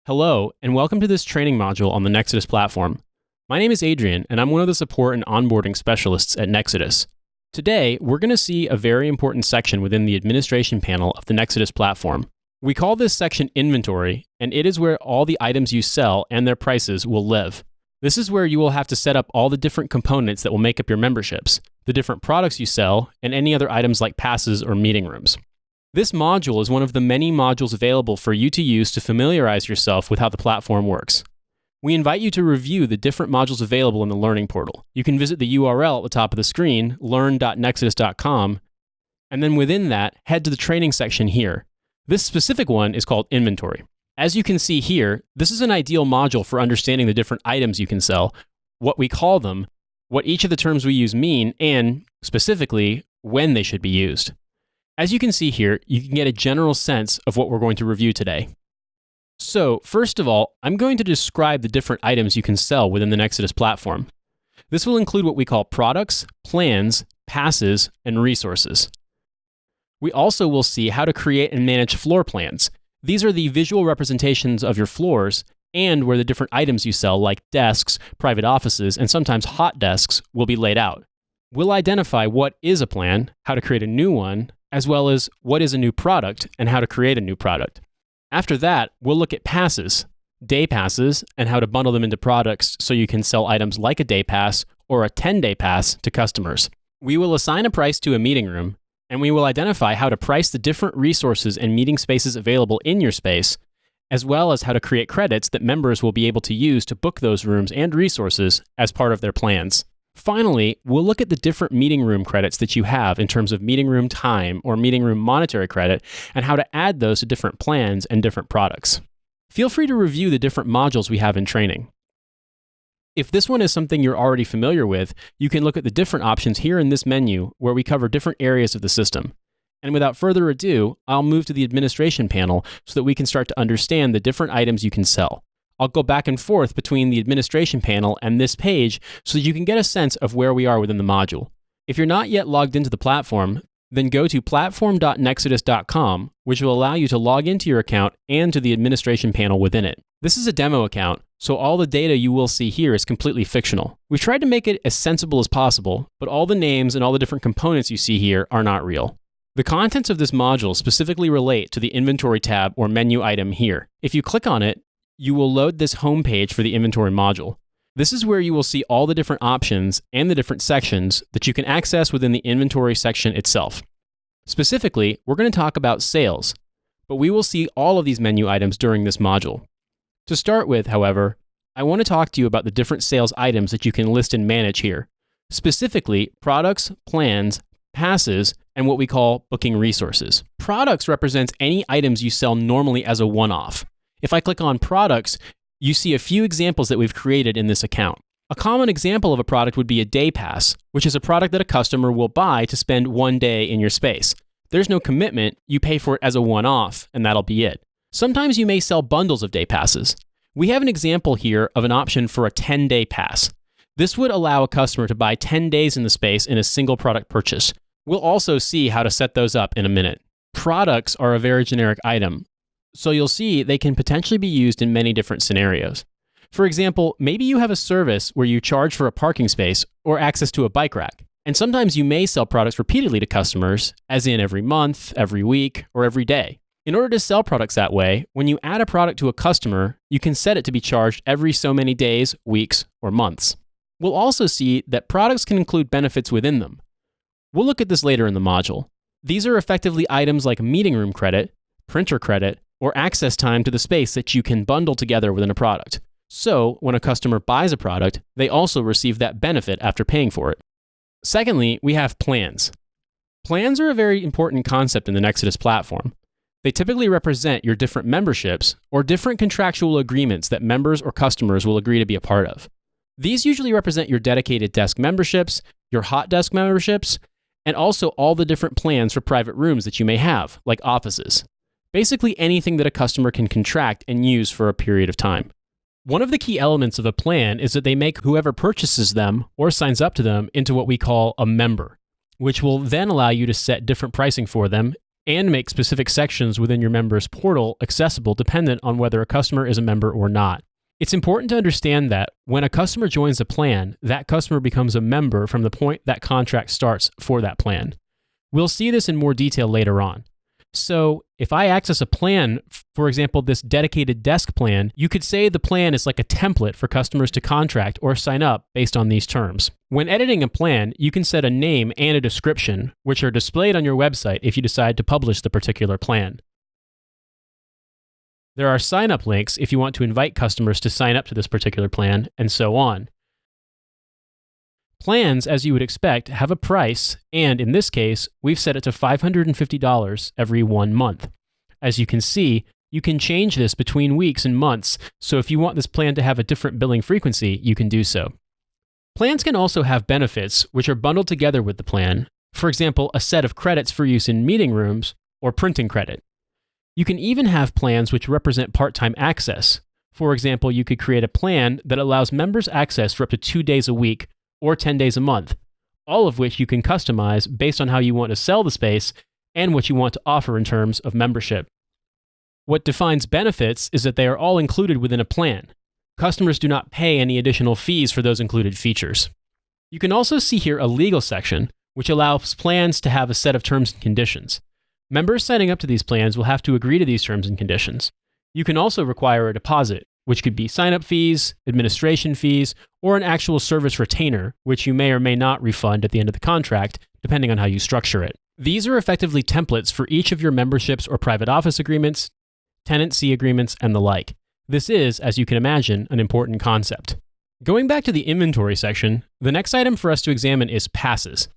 Hello, and welcome to this training module on the Nexudus platform. My name is Adrian, and I'm one of the support and onboarding specialists at Nexudus. Today, we're going to see a very important section within the administration panel of the Nexudus platform. We call this section Inventory, and it is where all the items you sell and their prices will live. This is where you will have to set up all the different components that will make up your memberships, the different products you sell, and any other items like passes or meeting rooms. This module is one of the many modules available for you to use to familiarize yourself with how the platform works. We invite you to review the different modules available in the Learning Portal. You can visit the URL at the top of the screen, learn.nexudus.com, and then within that, head to the training section here. This specific one is called Inventory. As you can see here, this is an ideal module for understanding the different items you can sell, what we call them, what each of the terms we use mean, and, specifically, when they should be used. As you can see here, you can get a general sense of what we're going to review today. So, first of all, I'm going to describe the different items you can sell within the Nexudus platform. This will include what we call products, plans, passes, and resources. We also will see how to create and manage floor plans. These are the visual representations of your floors and where the different items you sell, like desks, private offices, and sometimes hot desks, will be laid out. We'll identify what is a plan, how to create a new one, as well as what is a new product and how to create a new product. After that, we'll look at passes, day passes, and how to bundle them into products so you can sell items like a day pass or a 10-day pass to customers. We will assign a price to a meeting room, and we will identify how to price the different resources and meeting spaces available in your space, as well as how to create credits that members will be able to use to book those rooms and resources as part of their plans. Finally, we'll look at the different meeting room credits that you have in terms of meeting room time or meeting room monetary credit and how to add those to different plans and different products. Feel free to review the different modules we have in training. If this one is something you're already familiar with, you can look at the different options here in this menu where we cover different areas of the system. And without further ado, I'll move to the administration panel so that we can start to understand the different items you can sell. I'll go back and forth between the administration panel and this page so that you can get a sense of where we are within the module. If you're not yet logged into the platform, then go to platform.nexudus.com, which will allow you to log into your account and to the administration panel within it. This is a demo account, so all the data you will see here is completely fictional. We've tried to make it as sensible as possible, but all the names and all the different components you see here are not real. The contents of this module specifically relate to the inventory tab or menu item here. If you click on it, you will load this home page for the inventory module. This is where you will see all the different options and the different sections that you can access within the inventory section itself. Specifically, we're going to talk about sales, but we will see all of these menu items during this module. To start with, however, I want to talk to you about the different sales items that you can list and manage here. Specifically, products, plans, passes, and what we call booking resources. Products represents any items you sell normally as a one-off. If I click on products, you see a few examples that we've created in this account. A common example of a product would be a day pass, which is a product that a customer will buy to spend one day in your space. There's no commitment, you pay for it as a one-off, and that'll be it. Sometimes you may sell bundles of day passes. We have an example here of an option for a 10-day pass. This would allow a customer to buy 10 days in the space in a single product purchase. We'll also see how to set those up in a minute. Products are a very generic item, so you'll see they can potentially be used in many different scenarios. For example, maybe you have a service where you charge for a parking space or access to a bike rack. And sometimes you may sell products repeatedly to customers, as in every month, every week, or every day. In order to sell products that way, when you add a product to a customer, you can set it to be charged every so many days, weeks, or months. We'll also see that products can include benefits within them. We'll look at this later in the module. These are effectively items like meeting room credit, printer credit, or access time to the space that you can bundle together within a product. So, when a customer buys a product, they also receive that benefit after paying for it. Secondly, we have plans. Plans are a very important concept in the Nexudus platform. They typically represent your different memberships or different contractual agreements that members or customers will agree to be a part of. These usually represent your dedicated desk memberships, your hot desk memberships, and also all the different plans for private rooms that you may have, like offices. Basically anything that a customer can contract and use for a period of time. One of the key elements of a plan is that they make whoever purchases them or signs up to them into what we call a member, which will then allow you to set different pricing for them and make specific sections within your members portal accessible dependent on whether a customer is a member or not. It's important to understand that when a customer joins a plan, that customer becomes a member from the point that contract starts for that plan. We'll see this in more detail later on. So if I access a plan, for example, this dedicated desk plan, you could say the plan is like a template for customers to contract or sign up based on these terms. When editing a plan, you can set a name and a description, which are displayed on your website if you decide to publish the particular plan. There are sign-up links if you want to invite customers to sign up to this particular plan, and so on. Plans, as you would expect, have a price, and in this case, we've set it to $550 every 1 month. As you can see, you can change this between weeks and months, so if you want this plan to have a different billing frequency, you can do so. Plans can also have benefits, which are bundled together with the plan. For example, a set of credits for use in meeting rooms, or printing credit. You can even have plans which represent part-time access. For example, you could create a plan that allows members access for up to 2 days a week, or 10 days a month, all of which you can customize based on how you want to sell the space and what you want to offer in terms of membership. What defines benefits is that they are all included within a plan. Customers do not pay any additional fees for those included features. You can also see here a legal section, which allows plans to have a set of terms and conditions. Members signing up to these plans will have to agree to these terms and conditions. You can also require a deposit, which could be sign-up fees, administration fees, or an actual service retainer, which you may or may not refund at the end of the contract, depending on how you structure it. These are effectively templates for each of your memberships or private office agreements, tenancy agreements, and the like. This is, as you can imagine, an important concept. Going back to the inventory section, the next item for us to examine is passes.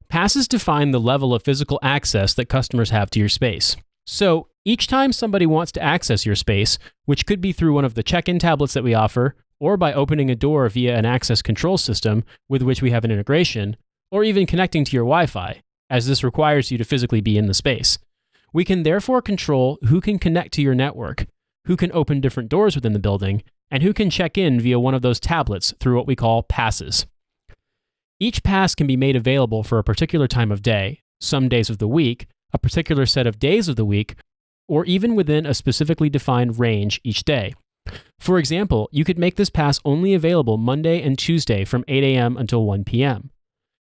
Passes define the level of physical access that customers have to your space. So each time somebody wants to access your space, which could be through one of the check-in tablets that we offer, or by opening a door via an access control system with which we have an integration, or even connecting to your Wi-Fi, as this requires you to physically be in the space. We can therefore control who can connect to your network, who can open different doors within the building, and who can check in via one of those tablets through what we call passes. Each pass can be made available for a particular time of day, some days of the week, a particular set of days of the week, or even within a specifically defined range each day. For example, you could make this pass only available Monday and Tuesday from 8 a.m. until 1 p.m.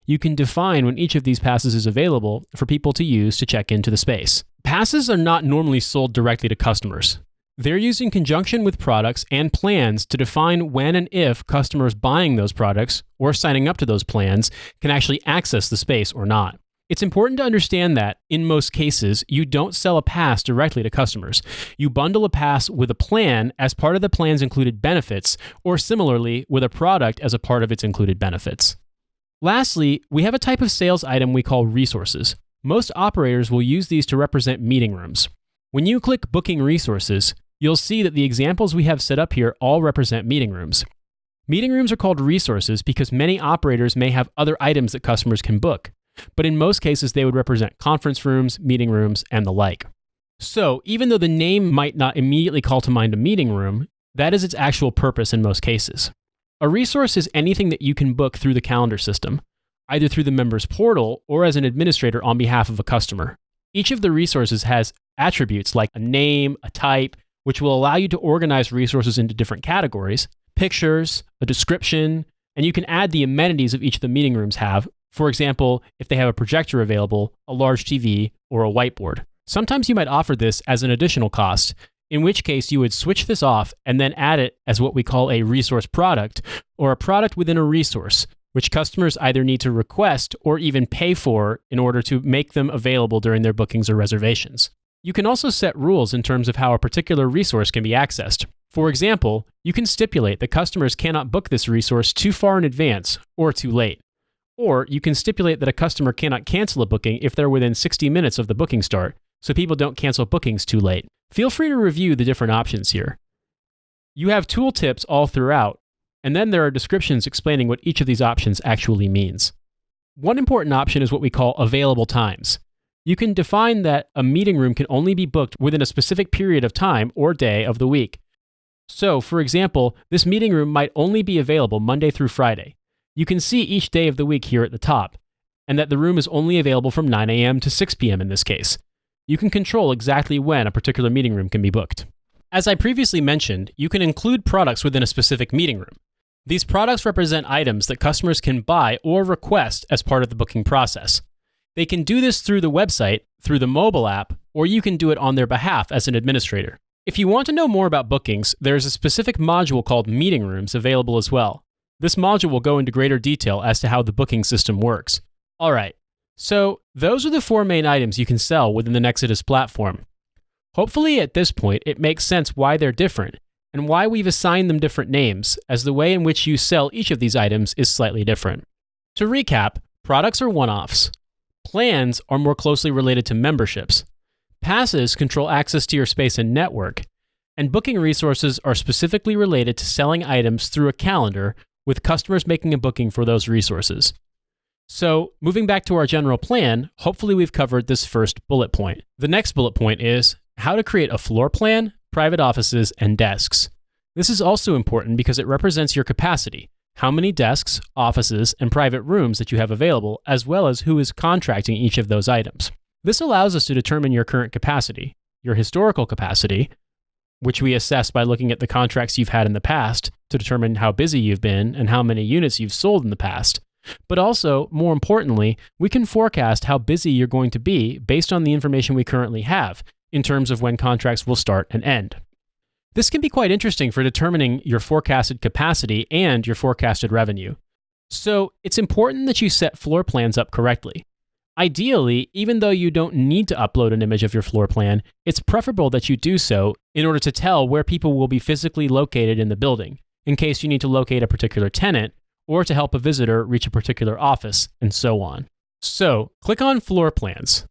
You can define when each of these passes is available for people to use to check into the space. Passes are not normally sold directly to customers. They're used in conjunction with products and plans to define when and if customers buying those products or signing up to those plans can actually access the space or not. It's important to understand that, in most cases, you don't sell a pass directly to customers. You bundle a pass with a plan as part of the plan's included benefits, or similarly, with a product as a part of its included benefits. Lastly, we have a type of sales item we call resources. Most operators will use these to represent meeting rooms. When you click Booking Resources, you'll see that the examples we have set up here all represent meeting rooms. Meeting rooms are called resources because many operators may have other items that customers can book. But in most cases, they would represent conference rooms, meeting rooms, and the like. So even though the name might not immediately call to mind a meeting room, that is its actual purpose in most cases. A resource is anything that you can book through the calendar system, either through the member's portal or as an administrator on behalf of a customer. Each of the resources has attributes like a name, a type, which will allow you to organize resources into different categories, pictures, a description, and you can add the amenities of each of the meeting rooms have. For example, if they have a projector available, a large TV, or a whiteboard. Sometimes you might offer this as an additional cost, in which case you would switch this off and then add it as what we call a resource product, or a product within a resource, which customers either need to request or even pay for in order to make them available during their bookings or reservations. You can also set rules in terms of how a particular resource can be accessed. For example, you can stipulate that customers cannot book this resource too far in advance or too late. Or you can stipulate that a customer cannot cancel a booking if they're within 60 minutes of the booking start, so people don't cancel bookings too late. Feel free to review the different options here. You have tooltips all throughout, and then there are descriptions explaining what each of these options actually means. One important option is what we call available times. You can define that a meeting room can only be booked within a specific period of time or day of the week. So, for example, this meeting room might only be available Monday through Friday. You can see each day of the week here at the top, and that the room is only available from 9 a.m. to 6 p.m. in this case. you can control exactly when a particular meeting room can be booked. As I previously mentioned, you can include products within a specific meeting room. These products represent items that customers can buy or request as part of the booking process. They can do this through the website, through the mobile app, or you can do it on their behalf as an administrator. If you want to know more about bookings, there's a specific module called Meeting Rooms available as well. This module will go into greater detail as to how the booking system works. All right, so those are the 4 main items you can sell within the Nexudus platform. Hopefully at this point, it makes sense why they're different and why we've assigned them different names, as the way in which you sell each of these items is slightly different. To recap, products are one-offs. Plans are more closely related to memberships. Passes control access to your space and network. And booking resources are specifically related to selling items through a calendar, with customers making a booking for those resources. So, moving back to our general plan, hopefully we've covered this first bullet point. The next bullet point is how to create a floor plan, private offices, and desks. This is also important because it represents your capacity, how many desks, offices, and private rooms that you have available, as well as who is contracting each of those items. This allows us to determine your current capacity, your historical capacity, which we assess by looking at the contracts you've had in the past to determine how busy you've been and how many units you've sold in the past. But also, more importantly, we can forecast how busy you're going to be based on the information we currently have in terms of when contracts will start and end. This can be quite interesting for determining your forecasted capacity and your forecasted revenue. So it's important that you set floor plans up correctly. Ideally, even though you don't need to upload an image of your floor plan, it's preferable that you do so in order to tell where people will be physically located in the building, in case you need to locate a particular tenant or to help a visitor reach a particular office, and so on. So, click on Floor Plans.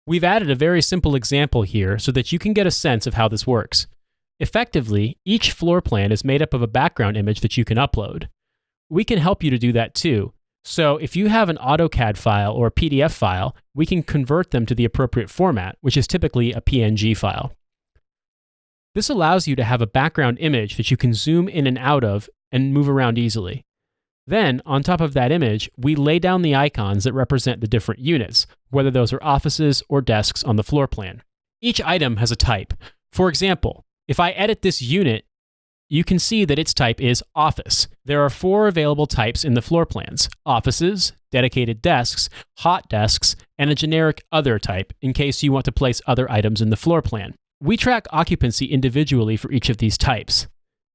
We've added a very simple example here so that you can get a sense of how this works. Effectively, each floor plan is made up of a background image that you can upload. We can help you to do that too. So if you have an AutoCAD file or a PDF file, we can convert them to the appropriate format, which is typically a PNG file. This allows you to have a background image that you can zoom in and out of and move around easily. Then, on top of that image, we lay down the icons that represent the different units, whether those are offices or desks on the floor plan. Each item has a type. For example, if I edit this unit, you can see that its type is office. There are 4 available types in the floor plans: offices, dedicated desks, hot desks, and a generic other type in case you want to place other items in the floor plan. We track occupancy individually for each of these types.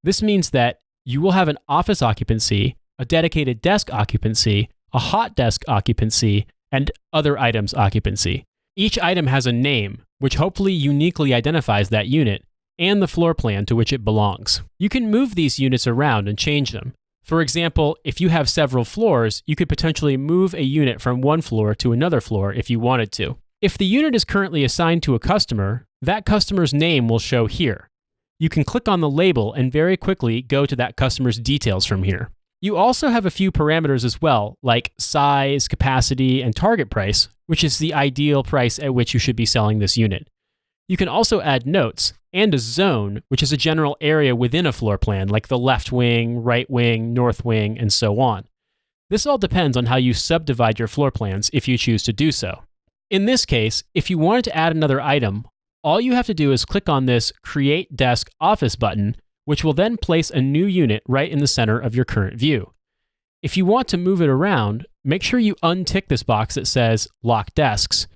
This means that you will have an office occupancy, a dedicated desk occupancy, a hot desk occupancy, and other items occupancy. Each item has a name, which hopefully uniquely identifies that unit, and the floor plan to which it belongs. You can move these units around and change them. For example, if you have several floors, you could potentially move a unit from one floor to another floor if you wanted to. If the unit is currently assigned to a customer, that customer's name will show here. You can click on the label and very quickly go to that customer's details from here. You also have a few parameters as well, like size, capacity, and target price, which is the ideal price at which you should be selling this unit. You can also add notes and a zone, which is a general area within a floor plan, like the left wing, right wing, north wing, and so on. This all depends on how you subdivide your floor plans if you choose to do so. In this case, if you wanted to add another item, all you have to do is click on this Create Desk Office button, which will then place a new unit right in the center of your current view. If you want to move it around, make sure you untick this box that says Lock Desks.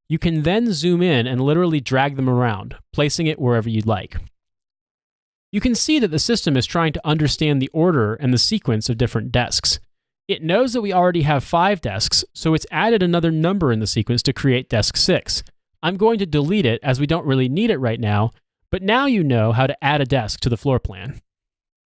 You can then zoom in and literally drag them around, placing it wherever you'd like. You can see that the system is trying to understand the order and the sequence of different desks. It knows that we already have 5 desks, so it's added another number in the sequence to create desk 6. I'm going to delete it as we don't really need it right now, but now you know how to add a desk to the floor plan.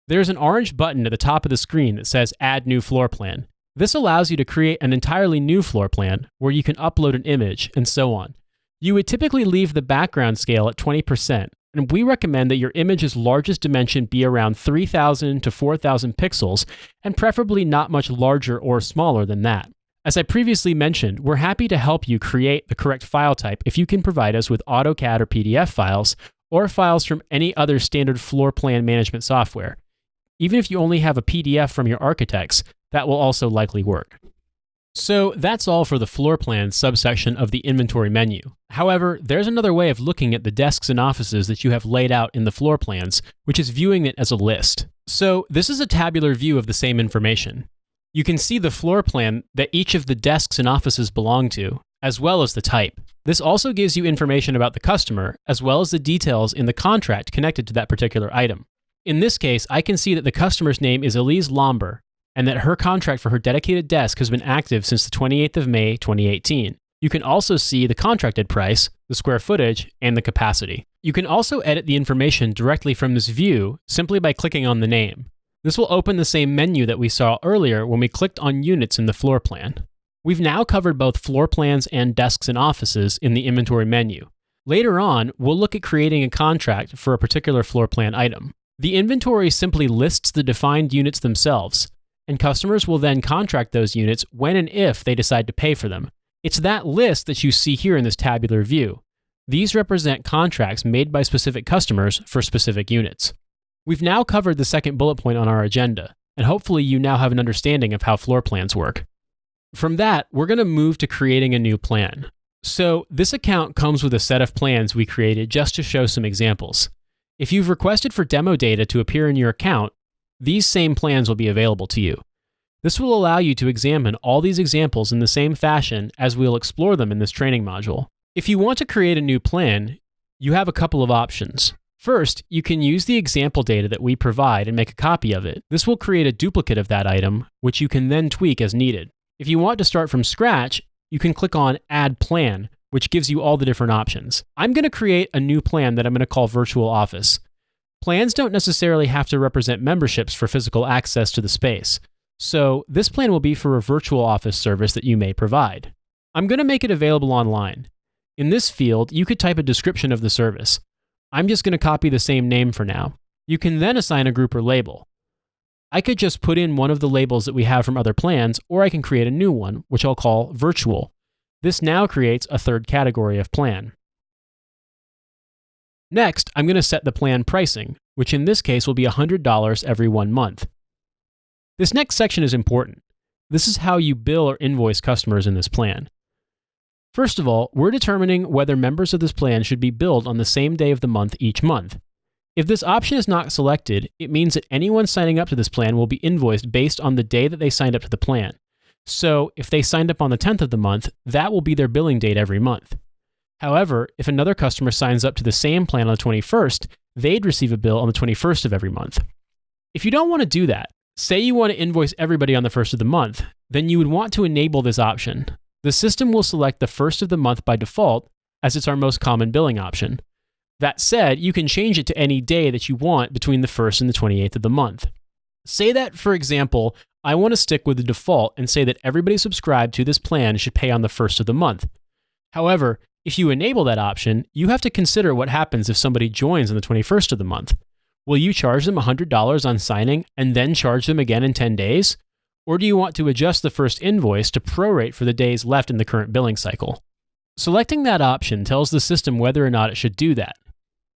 There's an orange button at the top of the screen that says Add New Floor Plan. This allows you to create an entirely new floor plan where you can upload an image and so on. You would typically leave the background scale at 20%, and we recommend that your image's largest dimension be around 3,000 to 4,000 pixels, and preferably not much larger or smaller than that. As I previously mentioned, we're happy to help you create the correct file type if you can provide us with AutoCAD or PDF files, or files from any other standard floor plan management software. Even if you only have a PDF from your architects, that will also likely work. So that's all for the floor plan subsection of the inventory menu. However, there's another way of looking at the desks and offices that you have laid out in the floor plans, which is viewing it as a list. So this is a tabular view of the same information. You can see the floor plan that each of the desks and offices belong to, as well as the type. This also gives you information about the customer, as well as the details in the contract connected to that particular item. In this case, I can see that the customer's name is Elise Lomber, and that her contract for her dedicated desk has been active since the 28th of May, 2018. You can also see the contracted price, the square footage, and the capacity. You can also edit the information directly from this view simply by clicking on the name. This will open the same menu that we saw earlier when we clicked on units in the floor plan. We've now covered both floor plans and desks and offices in the inventory menu. Later on, we'll look at creating a contract for a particular floor plan item. The inventory simply lists the defined units themselves, and customers will then contract those units when and if they decide to pay for them. It's that list that you see here in this tabular view. These represent contracts made by specific customers for specific units. We've now covered the second bullet point on our agenda, and hopefully you now have an understanding of how floor plans work. From that, we're going to move to creating a new plan. So this account comes with a set of plans we created just to show some examples. If you've requested for demo data to appear in your account, these same plans will be available to you. This will allow you to examine all these examples in the same fashion as we'll explore them in this training module. If you want to create a new plan, you have a couple of options. First, you can use the example data that we provide and make a copy of it. This will create a duplicate of that item, which you can then tweak as needed. If you want to start from scratch, you can click on Add Plan, which gives you all the different options. I'm going to create a new plan that I'm going to call Virtual Office. Plans don't necessarily have to represent memberships for physical access to the space. So this plan will be for a virtual office service that you may provide. I'm going to make it available online. In this field, you could type a description of the service. I'm just going to copy the same name for now. You can then assign a group or label. I could just put in one of the labels that we have from other plans, or I can create a new one, which I'll call Virtual. This now creates a third category of plan. Next, I'm going to set the plan pricing, which in this case will be $100 every 1 month. This next section is important. This is how you bill or invoice customers in this plan. First of all, we're determining whether members of this plan should be billed on the same day of the month each month. If this option is not selected, it means that anyone signing up to this plan will be invoiced based on the day that they signed up to the plan. So if they signed up on the 10th of the month, that will be their billing date every month. However, if another customer signs up to the same plan on the 21st, they'd receive a bill on the 21st of every month. If you don't want to do that, say you want to invoice everybody on the 1st of the month, then you would want to enable this option. The system will select the 1st of the month by default, as it's our most common billing option. That said, you can change it to any day that you want between the 1st and the 28th of the month. Say that, for example, I want to stick with the default and say that everybody subscribed to this plan should pay on the 1st of the month. However, if you enable that option, you have to consider what happens if somebody joins on the 21st of the month. Will you charge them $100 on signing and then charge them again in 10 days? Or do you want to adjust the first invoice to prorate for the days left in the current billing cycle? Selecting that option tells the system whether or not it should do that.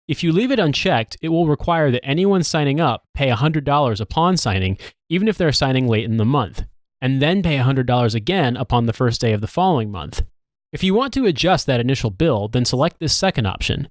If you leave it unchecked, it will require that anyone signing up pay $100 upon signing, even if they're signing late in the month, and then pay $100 again upon the first day of the following month. If you want to adjust that initial bill, then select this second option.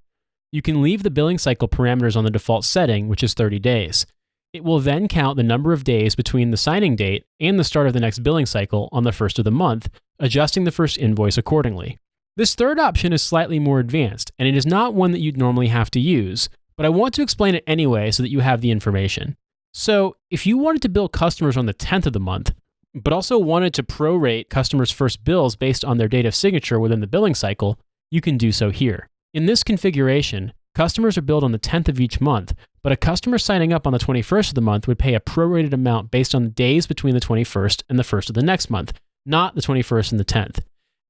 You can leave the billing cycle parameters on the default setting, which is 30 days. It will then count the number of days between the signing date and the start of the next billing cycle on the 1st of the month, adjusting the first invoice accordingly. This third option is slightly more advanced, and it is not one that you'd normally have to use, but I want to explain it anyway so that you have the information. So, if you wanted to bill customers on the 10th of the month, but also wanted to prorate customers' first bills based on their date of signature within the billing cycle, you can do so here. In this configuration, customers are billed on the 10th of each month, but a customer signing up on the 21st of the month would pay a prorated amount based on the days between the 21st and the 1st of the next month, not the 21st and the 10th.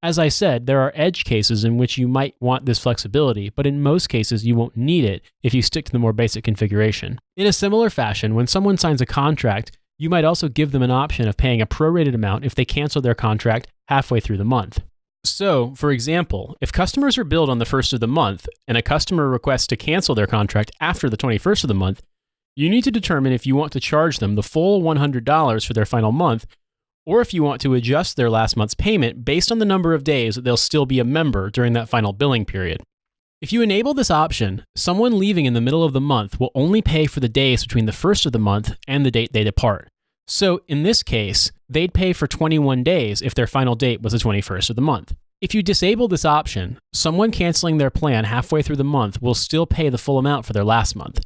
As I said, there are edge cases in which you might want this flexibility, but in most cases you won't need it if you stick to the more basic configuration. In a similar fashion, when someone signs a contract, you might also give them an option of paying a prorated amount if they cancel their contract halfway through the month. So, for example, if customers are billed on the 1st of the month and a customer requests to cancel their contract after the 21st of the month, you need to determine if you want to charge them the full $100 for their final month, or if you want to adjust their last month's payment based on the number of days that they'll still be a member during that final billing period. If you enable this option, someone leaving in the middle of the month will only pay for the days between the first of the month and the date they depart. So in this case, they'd pay for 21 days if their final date was the 21st of the month. If you disable this option, someone canceling their plan halfway through the month will still pay the full amount for their last month.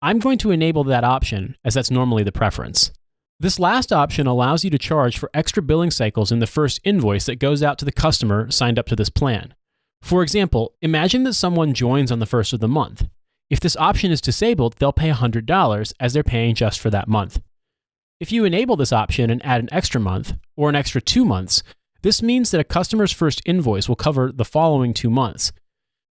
I'm going to enable that option as that's normally the preference. This last option allows you to charge for extra billing cycles in the first invoice that goes out to the customer signed up to this plan. For example, imagine that someone joins on the first of the month. If this option is disabled, they'll pay $100 as they're paying just for that month. If you enable this option and add an extra month or an extra 2 months, this means that a customer's first invoice will cover the following 2 months.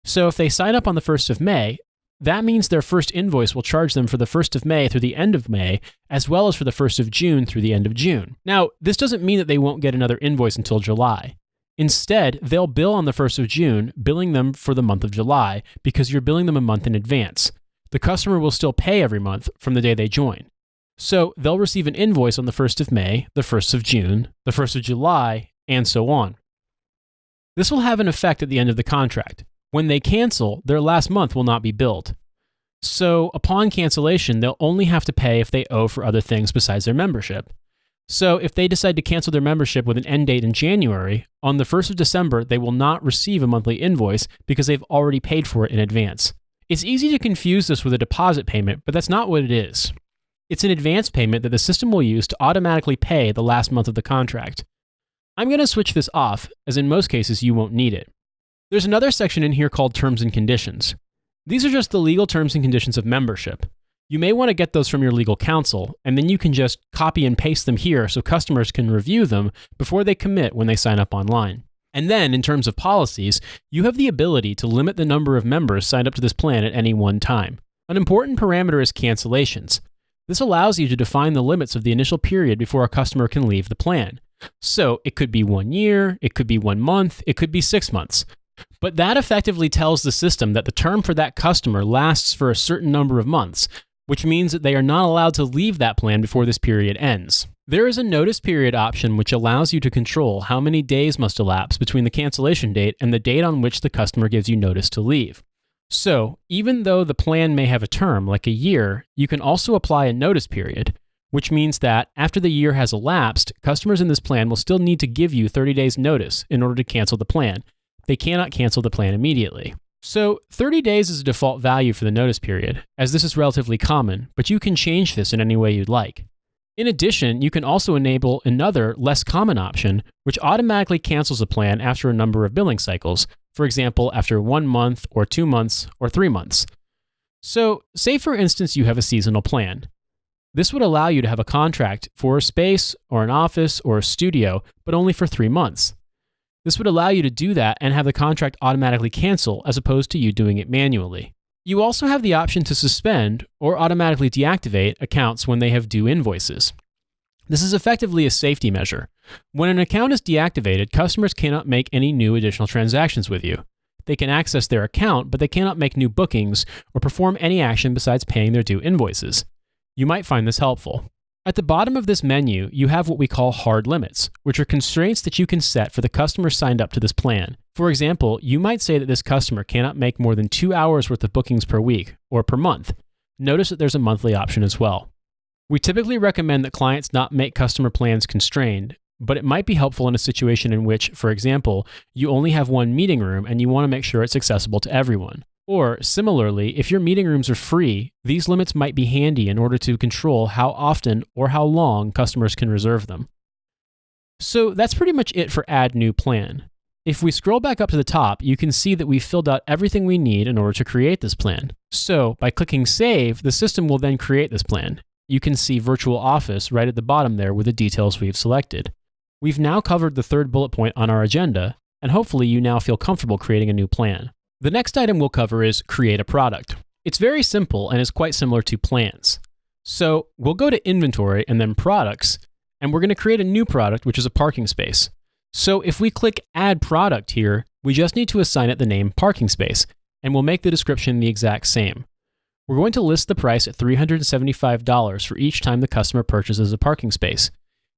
So if they sign up on the 1st of May, that means their first invoice will charge them for the 1st of May through the end of May, as well as for the 1st of June through the end of June. Now, this doesn't mean that they won't get another invoice until July. Instead, they'll bill on the 1st of June, billing them for the month of July, because you're billing them a month in advance. The customer will still pay every month from the day they join. So they'll receive an invoice on the 1st of May, the 1st of June, the 1st of July, and so on. This will have an effect at the end of the contract. When they cancel, their last month will not be billed. So upon cancellation, they'll only have to pay if they owe for other things besides their membership. So if they decide to cancel their membership with an end date in January, on the 1st of December, they will not receive a monthly invoice because they've already paid for it in advance. It's easy to confuse this with a deposit payment, but that's not what it is. It's an advance payment that the system will use to automatically pay the last month of the contract. I'm going to switch this off, as in most cases you won't need it. There's another section in here called Terms and Conditions. These are just the legal terms and conditions of membership. You may want to get those from your legal counsel, and then you can just copy and paste them here so customers can review them before they commit when they sign up online. And then, in terms of policies, you have the ability to limit the number of members signed up to this plan at any one time. An important parameter is cancellations. This allows you to define the limits of the initial period before a customer can leave the plan. So it could be 1 year, it could be 1 month, it could be 6 months. But that effectively tells the system that the term for that customer lasts for a certain number of months, which means that they are not allowed to leave that plan before this period ends. There is a notice period option which allows you to control how many days must elapse between the cancellation date and the date on which the customer gives you notice to leave. So, even though the plan may have a term, like a year, you can also apply a notice period, which means that after the year has elapsed, customers in this plan will still need to give you 30 days notice in order to cancel the plan. They cannot cancel the plan immediately. So 30 days is a default value for the notice period, as this is relatively common, but you can change this in any way you'd like. In addition, you can also enable another, less common option, which automatically cancels a plan after a number of billing cycles, for example, after 1 month, or 2 months, or 3 months. So, say for instance you have a seasonal plan. This would allow you to have a contract for a space, or an office, or a studio, but only for 3 months. This would allow you to do that and have the contract automatically cancel as opposed to you doing it manually. You also have the option to suspend or automatically deactivate accounts when they have due invoices. This is effectively a safety measure. When an account is deactivated, customers cannot make any new additional transactions with you. They can access their account, but they cannot make new bookings or perform any action besides paying their due invoices. You might find this helpful. At the bottom of this menu, you have what we call hard limits, which are constraints that you can set for the customer signed up to this plan. For example, you might say that this customer cannot make more than 2 hours worth of bookings per week or per month. Notice that there's a monthly option as well. We typically recommend that clients not make customer plans constrained, but it might be helpful in a situation in which, for example, you only have one meeting room and you want to make sure it's accessible to everyone. Or, similarly, if your meeting rooms are free, these limits might be handy in order to control how often or how long customers can reserve them. So that's pretty much it for Add New Plan. If we scroll back up to the top, you can see that we've filled out everything we need in order to create this plan. So, by clicking Save, the system will then create this plan. You can see Virtual Office right at the bottom there with the details we've selected. We've now covered the third bullet point on our agenda, and hopefully you now feel comfortable creating a new plan. The next item we'll cover is Create a Product. It's very simple and is quite similar to plans. So we'll go to Inventory and then Products, and we're going to create a new product, which is a parking space. So if we click Add Product here, we just need to assign it the name Parking Space, and we'll make the description the exact same. We're going to list the price at $375 for each time the customer purchases a parking space.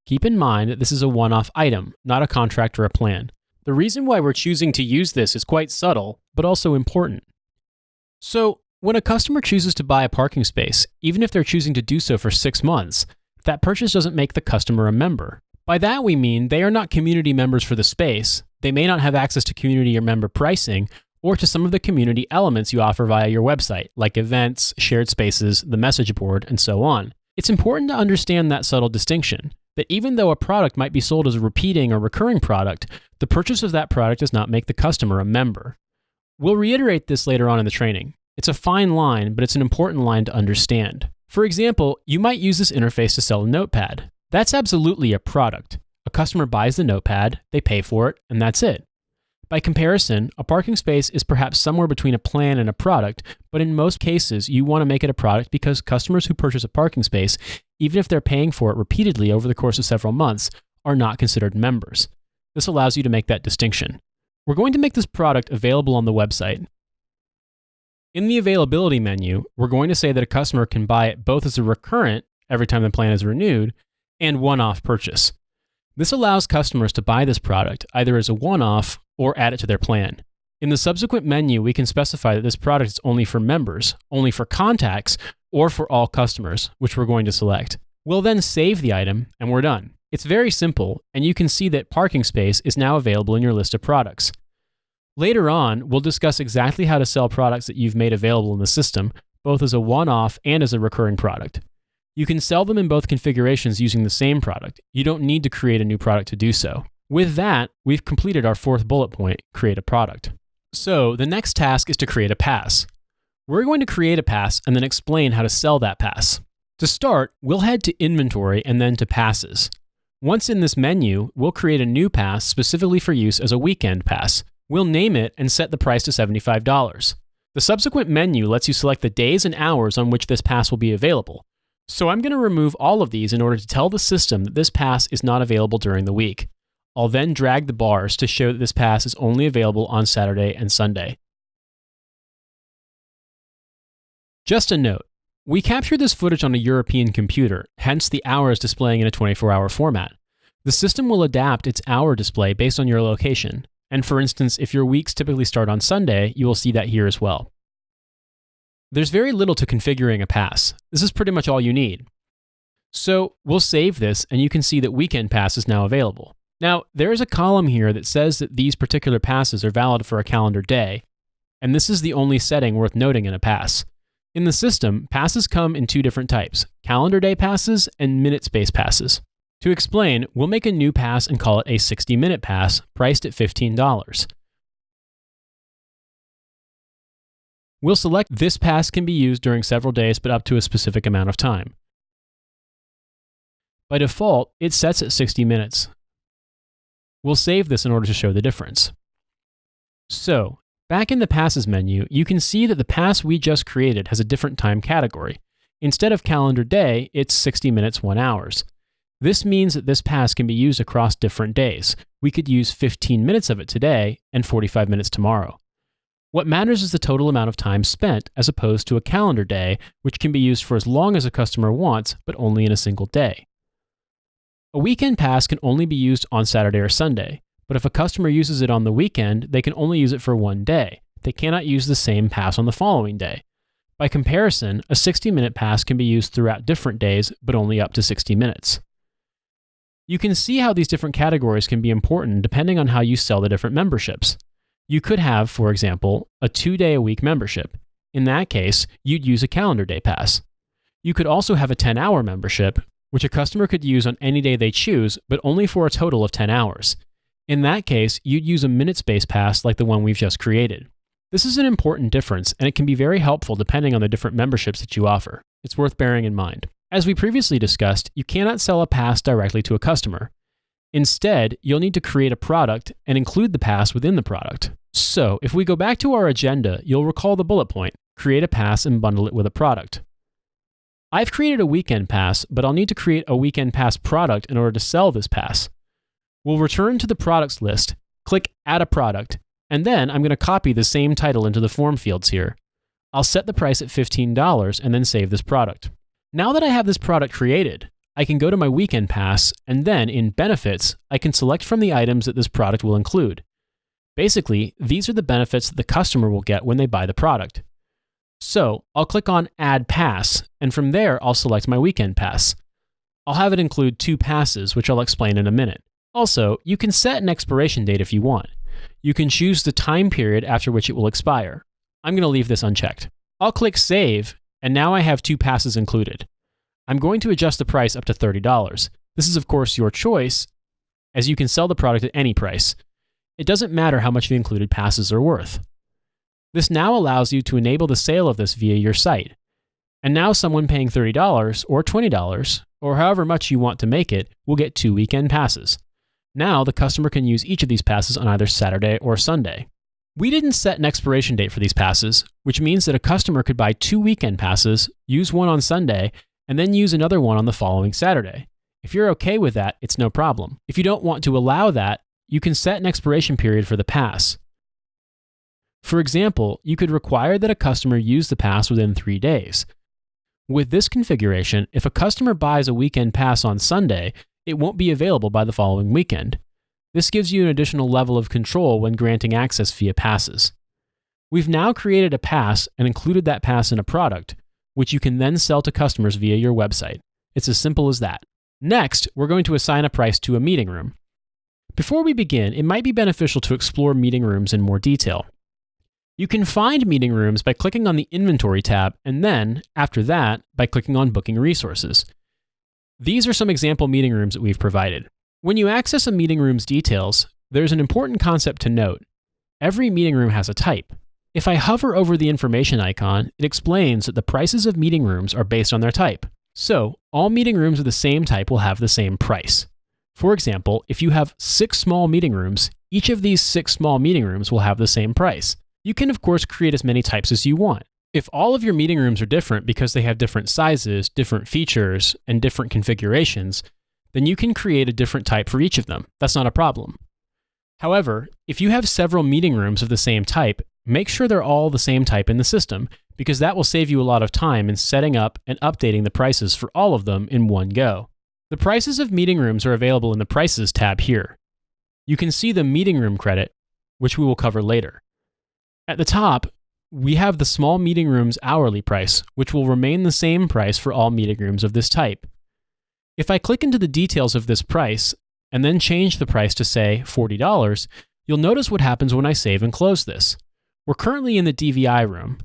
Keep in mind that this is a one-off item, not a contract or a plan. The reason why we're choosing to use this is quite subtle, but also important. So, when a customer chooses to buy a parking space, even if they're choosing to do so for 6 months, that purchase doesn't make the customer a member. By that we mean they are not community members for the space, they may not have access to community or member pricing, or to some of the community elements you offer via your website, like events, shared spaces, the message board, and so on. It's important to understand that subtle distinction, that even though a product might be sold as a repeating or recurring product, the purchase of that product does not make the customer a member. We'll reiterate this later on in the training. It's a fine line, but it's an important line to understand. For example, you might use this interface to sell a notepad. That's absolutely a product. A customer buys the notepad, they pay for it, and that's it. By comparison, a parking space is perhaps somewhere between a plan and a product, but in most cases, you want to make it a product because customers who purchase a parking space, even if they're paying for it repeatedly over the course of several months, are not considered members. This allows you to make that distinction. We're going to make this product available on the website. In the availability menu, we're going to say that a customer can buy it both as a recurrent, every time the plan is renewed, and one-off purchase. This allows customers to buy this product either as a one-off or add it to their plan. In the subsequent menu, we can specify that this product is only for members, only for contacts, or for all customers, which we're going to select. We'll then save the item, and we're done. It's very simple, and you can see that parking space is now available in your list of products. Later on, we'll discuss exactly how to sell products that you've made available in the system, both as a one-off and as a recurring product. You can sell them in both configurations using the same product. You don't need to create a new product to do so. With that, we've completed our fourth bullet point, create a product. So the next task is to create a pass. We're going to create a pass and then explain how to sell that pass. To start, we'll head to inventory and then to passes. Once in this menu, we'll create a new pass specifically for use as a weekend pass. We'll name it and set the price to $75. The subsequent menu lets you select the days and hours on which this pass will be available. So I'm going to remove all of these in order to tell the system that this pass is not available during the week. I'll then drag the bars to show that this pass is only available on Saturday and Sunday. Just a note, we captured this footage on a European computer, hence the hours displaying in a 24-hour format. The system will adapt its hour display based on your location. And for instance, if your weeks typically start on Sunday, you will see that here as well. There's very little to configuring a pass. This is pretty much all you need. So we'll save this and you can see that Weekend Pass is now available. Now, there is a column here that says that these particular passes are valid for a calendar day, and this is the only setting worth noting in a pass. In the system, passes come in two different types, calendar day passes and minute space passes. To explain, we'll make a new pass and call it a 60-minute pass, priced at $15. We'll select this pass can be used during several days, but up to a specific amount of time. By default, it sets at 60 minutes. We'll save this in order to show the difference. So, back in the Passes menu, you can see that the pass we just created has a different time category. Instead of calendar day, it's 60 minutes, 1 hour. This means that this pass can be used across different days. We could use 15 minutes of it today and 45 minutes tomorrow. What matters is the total amount of time spent as opposed to a calendar day, which can be used for as long as a customer wants, but only in a single day. A weekend pass can only be used on Saturday or Sunday, but if a customer uses it on the weekend, they can only use it for one day. They cannot use the same pass on the following day. By comparison, a 60-minute pass can be used throughout different days, but only up to 60 minutes. You can see how these different categories can be important depending on how you sell the different memberships. You could have, for example, a 2-day-a-week membership. In that case, you'd use a calendar day pass. You could also have a 10-hour membership, which a customer could use on any day they choose, but only for a total of 10 hours. In that case, you'd use a minute-space pass like the one we've just created. This is an important difference, and it can be very helpful depending on the different memberships that you offer. It's worth bearing in mind. As we previously discussed, you cannot sell a pass directly to a customer. Instead, you'll need to create a product and include the pass within the product. So, if we go back to our agenda, you'll recall the bullet point, create a pass and bundle it with a product. I've created a weekend pass, but I'll need to create a weekend pass product in order to sell this pass. We'll return to the products list, click add a product, and then I'm going to copy the same title into the form fields here. I'll set the price at $15 and then save this product. Now that I have this product created, I can go to my weekend pass, and then in Benefits, I can select from the items that this product will include. Basically, these are the benefits that the customer will get when they buy the product. So I'll click on Add Pass, and from there I'll select my weekend pass. I'll have it include 2 passes, which I'll explain in a minute. Also, you can set an expiration date if you want. You can choose the time period after which it will expire. I'm going to leave this unchecked. I'll click Save, and now I have 2 passes included. I'm going to adjust the price up to $30. This is of course your choice, as you can sell the product at any price. It doesn't matter how much the included passes are worth. This now allows you to enable the sale of this via your site. And now someone paying $30 or $20, or however much you want to make it, will get 2 weekend passes. Now the customer can use each of these passes on either Saturday or Sunday. We didn't set an expiration date for these passes, which means that a customer could buy 2 weekend passes, use one on Sunday, and then use another one on the following Saturday. If you're okay with that, it's no problem. If you don't want to allow that, you can set an expiration period for the pass. For example, you could require that a customer use the pass within 3 days. With this configuration, if a customer buys a weekend pass on Sunday, it won't be available by the following weekend. This gives you an additional level of control when granting access via passes. We've now created a pass and included that pass in a product, which you can then sell to customers via your website. It's as simple as that. Next, we're going to assign a price to a meeting room. Before we begin, it might be beneficial to explore meeting rooms in more detail. You can find meeting rooms by clicking on the Inventory tab, and then, after that, by clicking on Booking Resources. These are some example meeting rooms that we've provided. When you access a meeting room's details, there's an important concept to note. Every meeting room has a type. If I hover over the information icon, it explains that the prices of meeting rooms are based on their type. So, all meeting rooms of the same type will have the same price. For example, if you have 6 small meeting rooms, each of these 6 small meeting rooms will have the same price. You can, of course, create as many types as you want. If all of your meeting rooms are different because they have different sizes, different features, and different configurations, then you can create a different type for each of them. That's not a problem. However, if you have several meeting rooms of the same type, make sure they're all the same type in the system, because that will save you a lot of time in setting up and updating the prices for all of them in one go. The prices of meeting rooms are available in the Prices tab here. You can see the meeting room credit, which we will cover later. At the top, we have the small meeting room's hourly price, which will remain the same price for all meeting rooms of this type. If I click into the details of this price, and then change the price to say $40, you'll notice what happens when I save and close this. We're currently in the DVI room.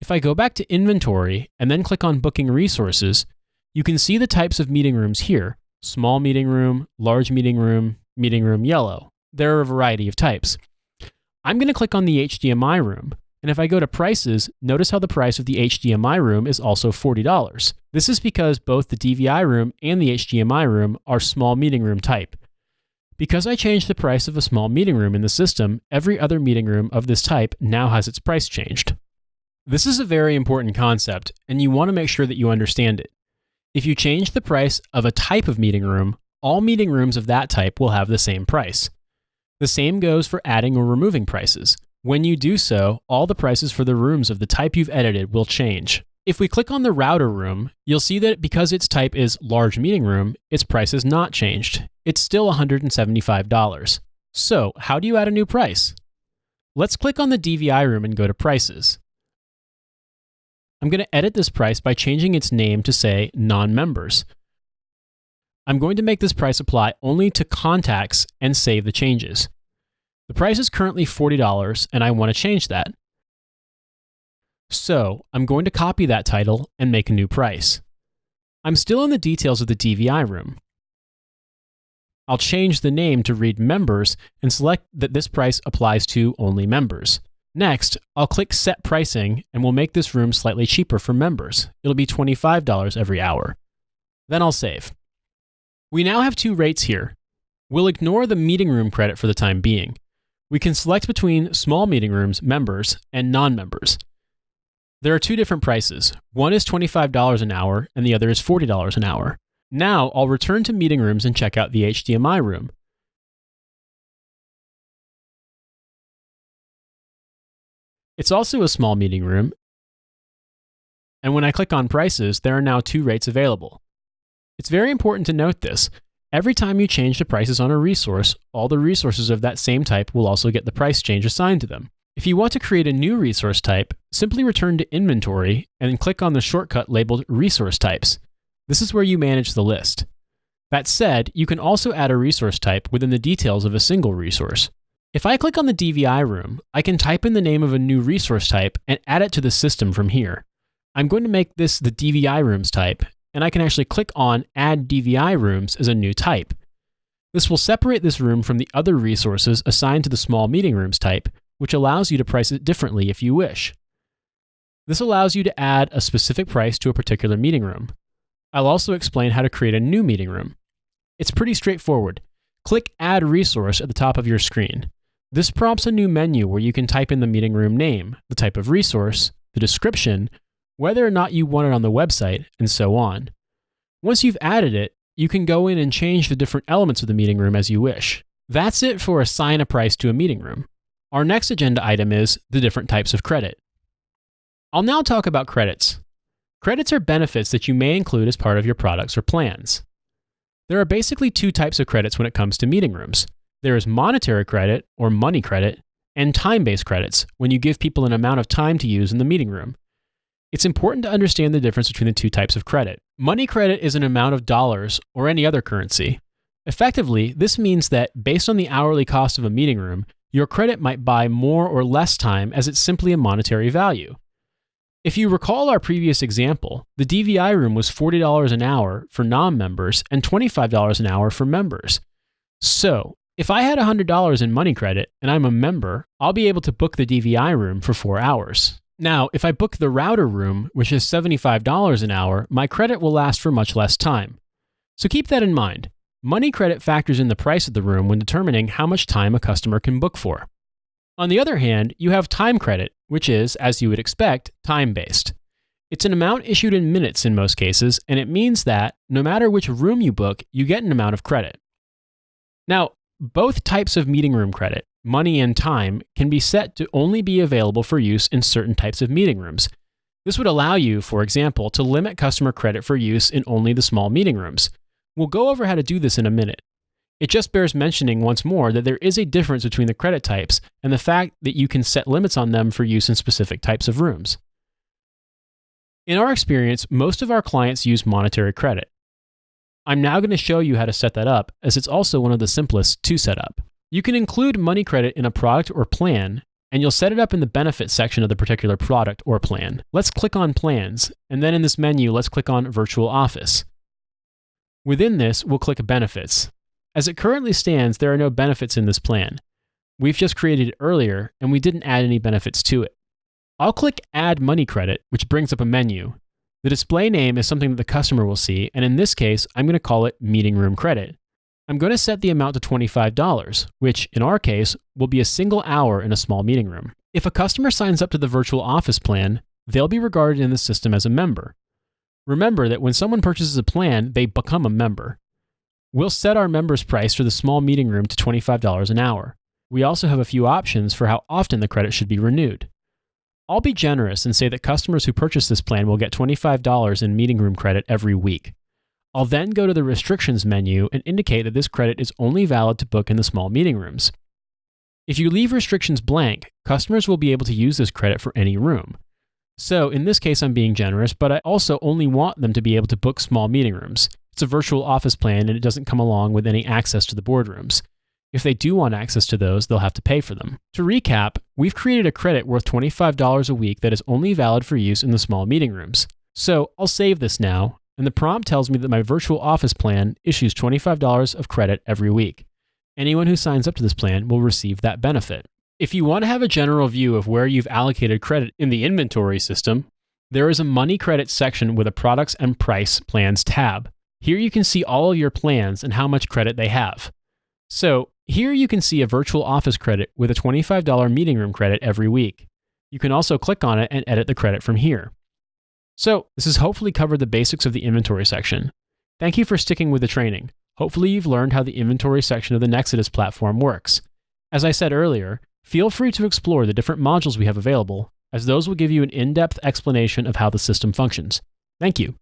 If I go back to Inventory and then click on Booking Resources, you can see the types of meeting rooms here: small meeting room, large meeting room yellow. There are a variety of types. I'm going to click on the HDMI room, and if I go to Prices, notice how the price of the HDMI room is also $40. This is because both the DVI room and the HDMI room are small meeting room type. Because I changed the price of a small meeting room in the system, every other meeting room of this type now has its price changed. This is a very important concept, and you want to make sure that you understand it. If you change the price of a type of meeting room, all meeting rooms of that type will have the same price. The same goes for adding or removing prices. When you do so, all the prices for the rooms of the type you've edited will change. If we click on the router room, you'll see that because its type is large meeting room, its price has not changed. It's still $175. So, how do you add a new price? Let's click on the DVI room and go to Prices. I'm going to edit this price by changing its name to say Non-Members. I'm going to make this price apply only to contacts and save the changes. The price is currently $40 and I want to change that. So I'm going to copy that title and make a new price. I'm still in the details of the DVI room. I'll change the name to read Members and select that this price applies to only members. Next, I'll click Set Pricing and we'll make this room slightly cheaper for members. It'll be $25 every hour. Then I'll save. We now have 2 rates here. We'll ignore the meeting room credit for the time being. We can select between small meeting rooms, members, and non-members. There are 2 different prices. One is $25 an hour and the other is $40 an hour. Now I'll return to meeting rooms and check out the HDMI room. It's also a small meeting room, and when I click on Prices, there are now 2 rates available. It's very important to note this. Every time you change the prices on a resource, all the resources of that same type will also get the price change assigned to them. If you want to create a new resource type, simply return to Inventory and then click on the shortcut labeled Resource Types. This is where you manage the list. That said, you can also add a resource type within the details of a single resource. If I click on the DVI room, I can type in the name of a new resource type and add it to the system from here. I'm going to make this the DVI rooms type, and I can actually click on Add DVI rooms as a new type. This will separate this room from the other resources assigned to the small meeting rooms type, which allows you to price it differently if you wish. This allows you to add a specific price to a particular meeting room. I'll also explain how to create a new meeting room. It's pretty straightforward. Click Add Resource at the top of your screen. This prompts a new menu where you can type in the meeting room name, the type of resource, the description, whether or not you want it on the website, and so on. Once you've added it, you can go in and change the different elements of the meeting room as you wish. That's it for assign a price to a meeting room. Our next agenda item is the different types of credit. I'll now talk about credits. Credits are benefits that you may include as part of your products or plans. There are basically two types of credits when it comes to meeting rooms. There is monetary credit, or money credit, and time-based credits, when you give people an amount of time to use in the meeting room. It's important to understand the difference between the two types of credit. Money credit is an amount of dollars or any other currency. Effectively, this means that based on the hourly cost of a meeting room, your credit might buy more or less time as it's simply a monetary value. If you recall our previous example, the DVI room was $40 an hour for non-members and $25 an hour for members. So, if I had $100 in money credit and I'm a member, I'll be able to book the DVI room for 4 hours. Now, if I book the router room, which is $75 an hour, my credit will last for much less time. So keep that in mind. Money credit factors in the price of the room when determining how much time a customer can book for. On the other hand, you have time credit, which is, as you would expect, time-based. It's an amount issued in minutes in most cases, and it means that, no matter which room you book, you get an amount of credit. Now, both types of meeting room credit, money and time, can be set to only be available for use in certain types of meeting rooms. This would allow you, for example, to limit customer credit for use in only the small meeting rooms. We'll go over how to do this in a minute. It just bears mentioning once more that there is a difference between the credit types and the fact that you can set limits on them for use in specific types of rooms. In our experience, most of our clients use monetary credit. I'm now going to show you how to set that up, as it's also one of the simplest to set up. You can include money credit in a product or plan, and you'll set it up in the benefits section of the particular product or plan. Let's click on Plans, and then in this menu, let's click on Virtual Office. Within this, we'll click Benefits. As it currently stands, there are no benefits in this plan. We've just created it earlier, and we didn't add any benefits to it. I'll click Add Money Credit, which brings up a menu. The display name is something that the customer will see, and in this case, I'm going to call it Meeting Room Credit. I'm going to set the amount to $25, which, in our case, will be a single hour in a small meeting room. If a customer signs up to the Virtual Office plan, they'll be regarded in the system as a member. Remember that when someone purchases a plan, they become a member. We'll set our members price for the small meeting room to $25 an hour. We also have a few options for how often the credit should be renewed. I'll be generous and say that customers who purchase this plan will get $25 in meeting room credit every week. I'll then go to the restrictions menu and indicate that this credit is only valid to book in the small meeting rooms. If you leave restrictions blank, customers will be able to use this credit for any room. So in this case, I'm being generous, but I also only want them to be able to book small meeting rooms. It's a virtual office plan and it doesn't come along with any access to the boardrooms. If they do want access to those, they'll have to pay for them. To recap, we've created a credit worth $25 a week that is only valid for use in the small meeting rooms. So I'll save this now, and the prompt tells me that my virtual office plan issues $25 of credit every week. Anyone who signs up to this plan will receive that benefit. If you want to have a general view of where you've allocated credit in the inventory system, there is a money credit section with a products and price plans tab. Here you can see all of your plans and how much credit they have. So here you can see a virtual office credit with a $25 meeting room credit every week. You can also click on it and edit the credit from here. So this has hopefully covered the basics of the inventory section. Thank you for sticking with the training. Hopefully you've learned how the inventory section of the Nexudus platform works. As I said earlier, feel free to explore the different modules we have available, as those will give you an in-depth explanation of how the system functions. Thank you.